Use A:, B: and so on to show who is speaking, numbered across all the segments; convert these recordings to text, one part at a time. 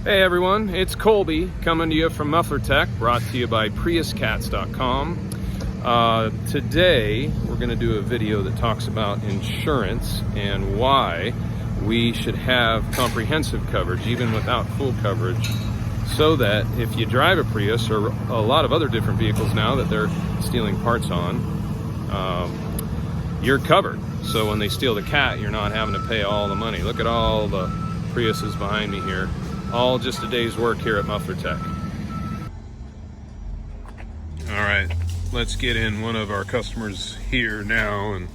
A: Hey everyone, it's Colby coming to you from Muffler Tech, brought to you by PriusCats.com. Today we're going to do a video that talks about insurance and why we should have comprehensive coverage even without full coverage, so that if you drive a Prius or a lot of other different vehicles now that they're stealing parts on, you're covered. So when they steal the cat, you're not having to pay all the money. Look at all the Priuses behind me here. All just a day's work here at Muffler Tech. All right, let's get in one of our customers here now, and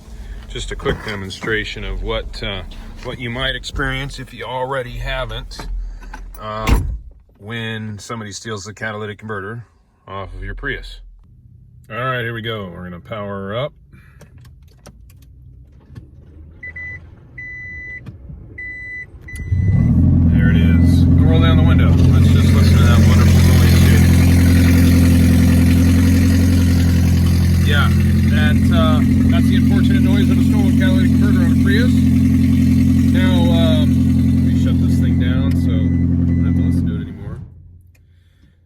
A: just a quick demonstration of what you might experience if you already haven't when somebody steals the catalytic converter off of your Prius. All right, here we go. We're gonna power her up. There it is. Roll down the window. Let's just listen to that wonderful noise too. Yeah, that's the unfortunate noise of a stolen catalytic converter on a Prius. Now, let me shut this thing down so I don't have to listen to it anymore.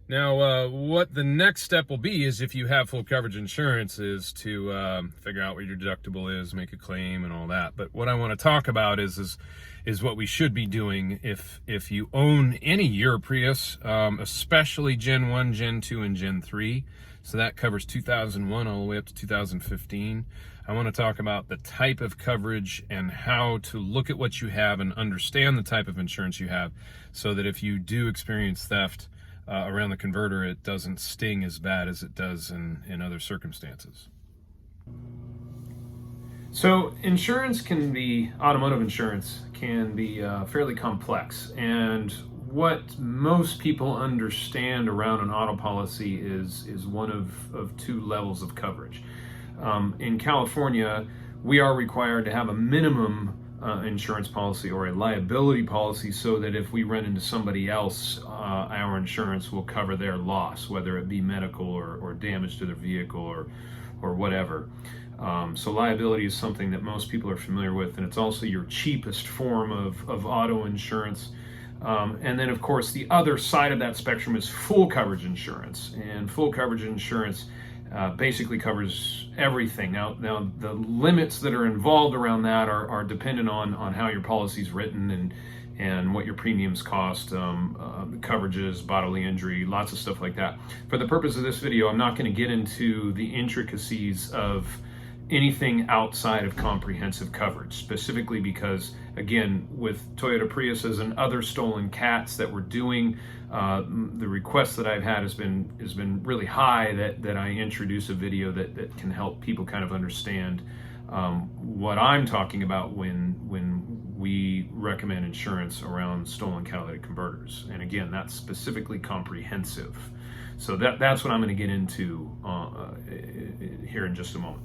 A: Now, what the next step will be is, if you have full coverage insurance, is to figure out what your deductible is, make a claim and all that. But what I want to talk about is what we should be doing if you own any year Prius, especially Gen 1, Gen 2, and Gen 3. So that covers 2001 all the way up to 2015. I want to talk about the type of coverage and how to look at what you have and understand the type of insurance you have, so that if you do experience theft around the converter, it doesn't sting as bad as it does in other circumstances. So insurance automotive insurance can be fairly complex, and what most people understand around an auto policy is one of two levels of coverage. In California, we are required to have a minimum insurance policy or a liability policy, so that if we run into somebody else, our insurance will cover their loss, whether it be medical or damage to their vehicle or whatever. So liability is something that most people are familiar with, and it's also your cheapest form of auto insurance. And then, of course, the other side of that spectrum is full coverage insurance. And full coverage insurance basically covers everything. Now the limits that are involved around that are dependent on how your policy is written and what your premiums cost, coverages, bodily injury, lots of stuff like that. For the purpose of this video, I'm not going to get into the intricacies of anything outside of comprehensive coverage, specifically because, again, with Toyota Priuses and other stolen cats that we're doing, the request that I've had has been really high that I introduce a video that can help people kind of understand what I'm talking about when we recommend insurance around stolen catalytic converters. And again, that's specifically comprehensive. So that's what I'm going to get into here in just a moment.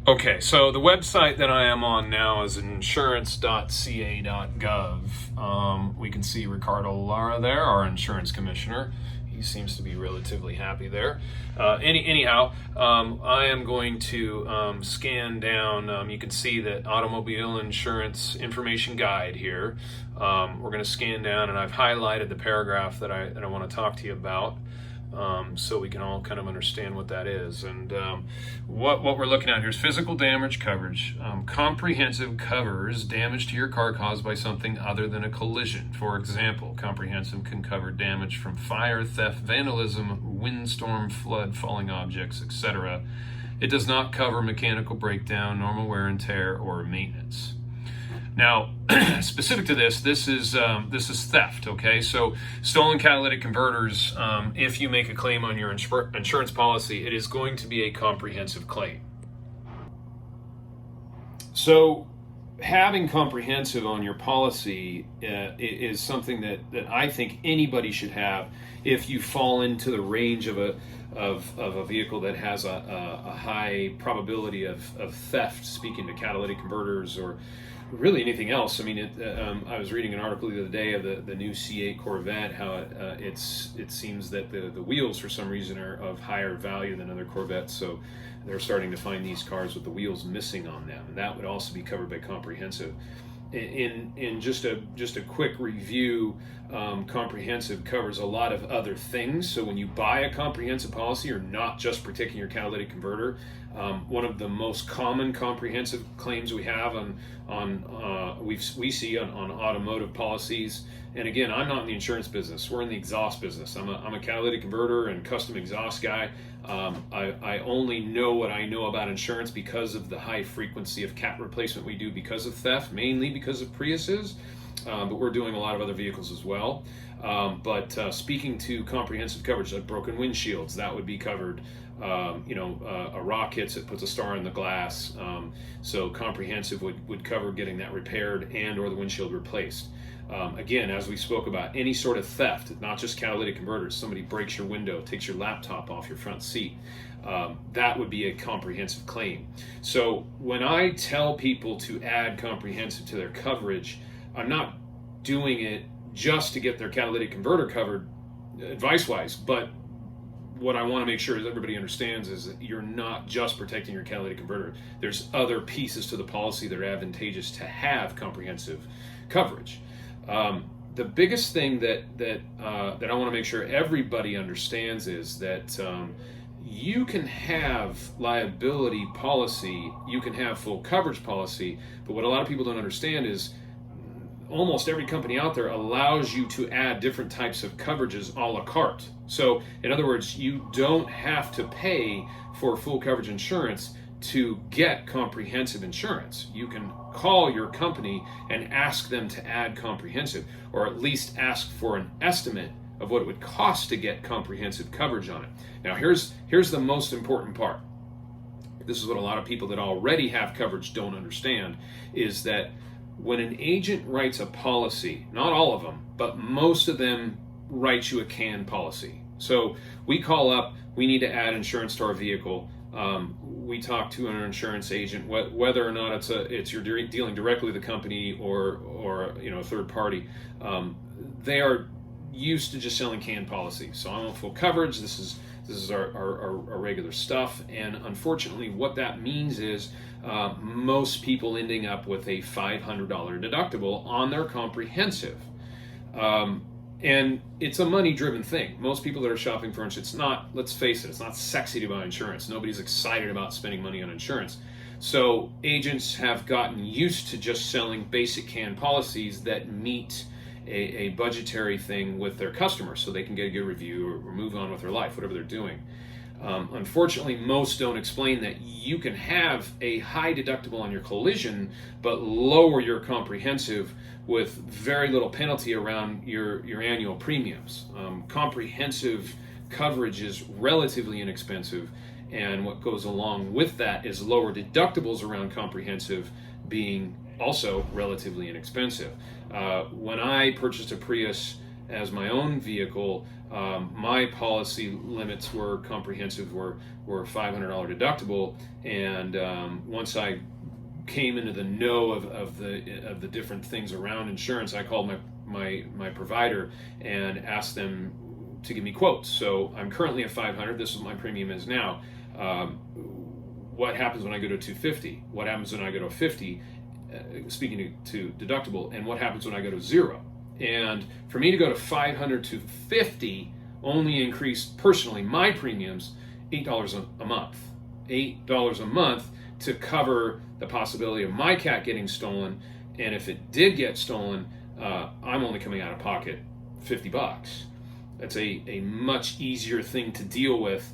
A: Okay, so the website that I am on now is insurance.ca.gov. We can see Ricardo Lara there, our insurance commissioner. He seems to be relatively happy there. Anyhow, I am going to scan down. You can see that automobile insurance information guide here. We're going to scan down, and I've highlighted the paragraph that I want to talk to you about. So we can all kind of understand what that is. And what we're looking at here is physical damage coverage. Comprehensive covers damage to your car caused by something other than a collision. For example, comprehensive can cover damage from fire, theft, vandalism, windstorm, flood, falling objects, etc. It does not cover mechanical breakdown, normal wear and tear, or maintenance. Now, specific to this is theft, okay? So stolen catalytic converters, if you make a claim on your insurance policy, it is going to be a comprehensive claim. So having comprehensive on your policy is something that I think anybody should have if you fall into the range of a vehicle that has a high probability of theft, speaking to catalytic converters or really anything else. I mean, I was reading an article the other day of the new C8 Corvette, how it seems that the wheels for some reason are of higher value than other Corvettes, so they're starting to find these cars with the wheels missing on them, and that would also be covered by comprehensive. in just a quick review, comprehensive covers a lot of other things. So when you buy a comprehensive policy, you're not just protecting your catalytic converter. One of the most common comprehensive claims we have we see on automotive policies. And again, I'm not in the insurance business. We're in the exhaust business. I'm a catalytic converter and custom exhaust guy. I only know what I know about insurance because of the high frequency of cat replacement we do because of theft, mainly because of Priuses. But we're doing a lot of other vehicles as well. But speaking to comprehensive coverage, like broken windshields, that would be covered. A rock hits it, puts a star in the glass. So comprehensive would cover getting that repaired and or the windshield replaced. Again, as we spoke about, any sort of theft, not just catalytic converters, somebody breaks your window, takes your laptop off your front seat, that would be a comprehensive claim. So when I tell people to add comprehensive to their coverage, I'm not doing it just to get their catalytic converter covered advice-wise, but what I want to make sure is everybody understands is that you're not just protecting your catalytic converter. There's other pieces to the policy that are advantageous to have comprehensive coverage. The biggest thing that I want to make sure everybody understands is that you can have liability policy, you can have full coverage policy, but what a lot of people don't understand is almost every company out there allows you to add different types of coverages a la carte. So in other words, you don't have to pay for full coverage insurance to get comprehensive insurance. You can call your company and ask them to add comprehensive, or at least ask for an estimate of what it would cost to get comprehensive coverage on it. Now here's the most important part. This is what a lot of people that already have coverage don't understand, is that when an agent writes a policy, not all of them, but most of them write you a canned policy. So we call up, we need to add insurance to our vehicle. We talk to an insurance agent, whether or not it's you're dealing directly with the company or a third party. They are used to just selling canned policies. So I want full coverage. This is our regular stuff. And unfortunately, what that means is most people ending up with a $500 deductible on their comprehensive. And it's a money-driven thing. Most people that are shopping for insurance, it's not, let's face it, it's not sexy to buy insurance. Nobody's excited about spending money on insurance. So agents have gotten used to just selling basic canned policies that meet a budgetary thing with their customers so they can get a good review or move on with their life, whatever they're doing. Unfortunately, most don't explain that you can have a high deductible on your collision, but lower your comprehensive with very little penalty around your annual premiums. Comprehensive coverage is relatively inexpensive, and what goes along with that is lower deductibles around comprehensive being also relatively inexpensive. When I purchased a Prius as my own vehicle, my policy limits were comprehensive were $500 deductible, and once I came into the know of the different things around insurance, I called my provider and asked them to give me quotes. So I'm currently at $500. This is what my premium is now. What happens when I go to $250? What happens when I go to $50? Speaking to deductible, and what happens when I go to $0? And for me to go to $500 to $50 only increased personally my premiums $8 a month. $8 a month to cover the possibility of my cat getting stolen, and if it did get stolen, I'm only coming out of pocket $50. That's a much easier thing to deal with,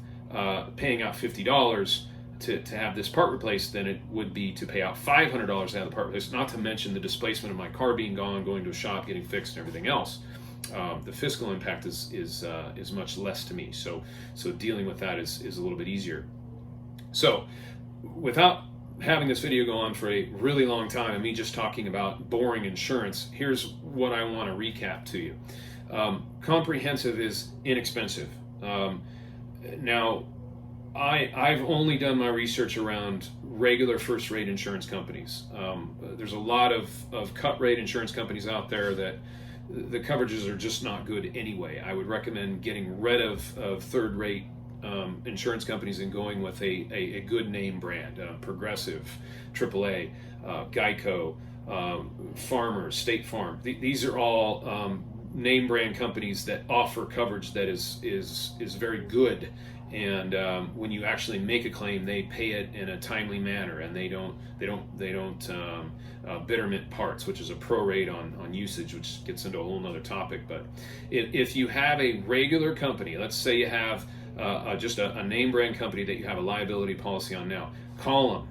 A: paying out $50 to have this part replaced than it would be to pay out $500 to have the part replaced, not to mention the displacement of my car being gone, going to a shop, getting fixed, and everything else. The fiscal impact is much less to me, so dealing with that is a little bit easier. So without having this video go on for a really long time and me just talking about boring insurance, here's what I want to recap to you. Comprehensive is inexpensive. Now, I've only done my research around regular first-rate insurance companies. There's a lot of cut-rate insurance companies out there that the coverages are just not good anyway. I would recommend getting rid of third-rate insurance companies and going with a good name brand, Progressive, AAA, Geico, Farmers, State Farm. These are all name brand companies that offer coverage that is very good. And when you actually make a claim, they pay it in a timely manner, and they don't betterment parts, which is a prorate on usage, which gets into a whole nother topic. But if you have a regular company, let's say you have just a name brand company that you have a liability policy on now, call them.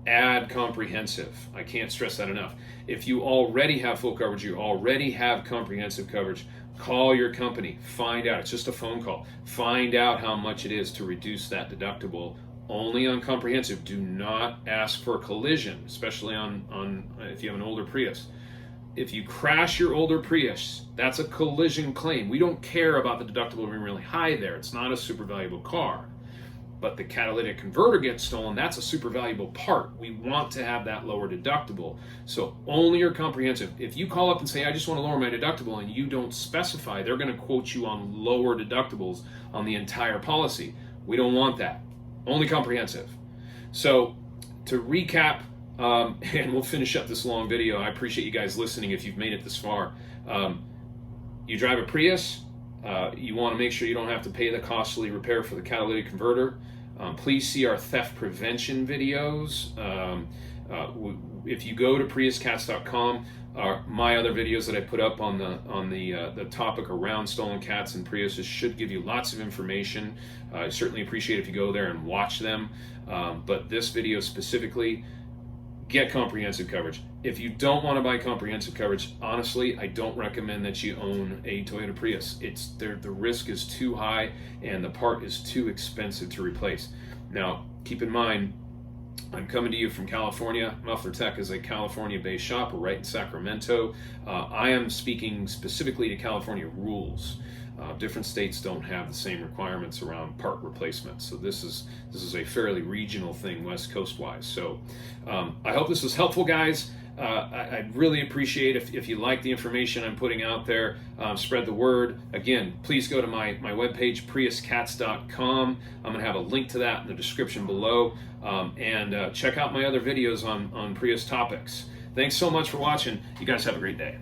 A: Add comprehensive. I can't stress that enough. If you already have full coverage, you already have comprehensive coverage, call your company, find out. It's just a phone call. Find out how much it is to reduce that deductible only on comprehensive. Do not ask for a collision, especially on if you have an older Prius. If you crash your older Prius, that's a collision claim. We don't care about the deductible being really high there. It's not a super valuable car. But the catalytic converter gets stolen, that's a super valuable part. We want to have that lower deductible. So only your comprehensive. If you call up and say, I just want to lower my deductible, and you don't specify, they're going to quote you on lower deductibles on the entire policy. We don't want that. Only comprehensive. So to recap, and we'll finish up this long video. I appreciate you guys listening if you've made it this far. You drive a Prius, you want to make sure you don't have to pay the costly repair for the catalytic converter. Please see our theft prevention videos. If you go to priuscats.com, my other videos that I put up on the topic around stolen cats and Priuses should give you lots of information. I certainly appreciate if you go there and watch them. But this video specifically, get comprehensive coverage. If you don't want to buy comprehensive coverage, honestly, I don't recommend that you own a Toyota Prius. The risk is too high and the part is too expensive to replace. Now, keep in mind, I'm coming to you from California. Muffler Tech is a California-based shop. We're right in Sacramento. I am speaking specifically to California rules. Different states don't have the same requirements around part replacement, so this is a fairly regional thing, West Coast wise. So I hope this was helpful, guys. I'd really appreciate if you like the information I'm putting out there. Spread the word. Again, please go to my webpage, priuscats.com. I'm going to have a link to that in the description below, and check out my other videos on Prius topics. Thanks so much for watching. You guys have a great day.